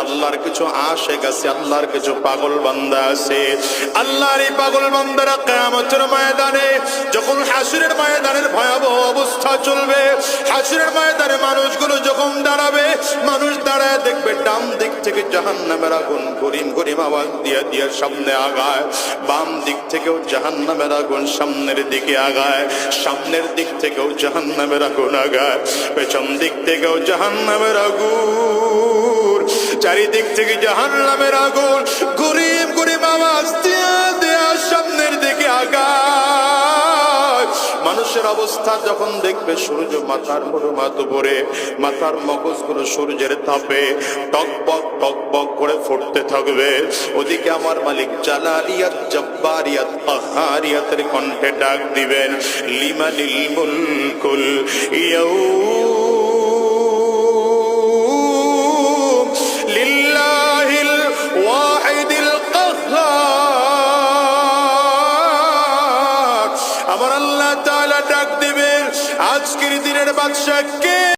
আল্লাহর কিছু আশিক আছে, আল্লাহর কিছু পাগল বান্দা আছে। আল্লাহর এই পাগল বান্দারা কিয়ামতের ময়দানে যখন হাসরের ময়দানের ভয়াবহ অবস্থা চলবে, হাসরের ময়দানে মানুষগুলো যখন দাঁড়াবে, মানুষ দাঁড়ায় দেখবে ডান দিক থেকে জাহান্নামের আগুন গরিম গরিম আওয়াজ দিয়ে দিয়ে সামনে আগায়, বাম দিক থেকেও জাহান্নামের আগুন সামনের দিকে আগায়, সামনের দিক থেকেও জাহান্নামের আগুন আগায়, পেছন দিক থেকেও জাহান্নামের আগুন, চারিদিক থেকে জাহান্নামের আগুন গরিম গরিম আওয়াজ দিয়ে দিয়ে সামনের দিকে আগায়। মানুষের অবস্থা যখন দেখবে সূর্য মাথার উপরে, মাথার মগজগুলো সূর্যের তাপে টকবক টকবক করে ফুটতে থাকবে। ওদিকে আমার মালিক জালালিয়াত জব্বারিয়াত কাহারিয়াতের কণ্ঠে ডাক দিবেন, লিমানিল মুলকুল ইয়াউম লিল্লাহিল ওয়াহিদিল কাহ্হার। আমার আল্লাহ তাআলা ডাক দিবেন, আজকের দিনের বাদশা কে?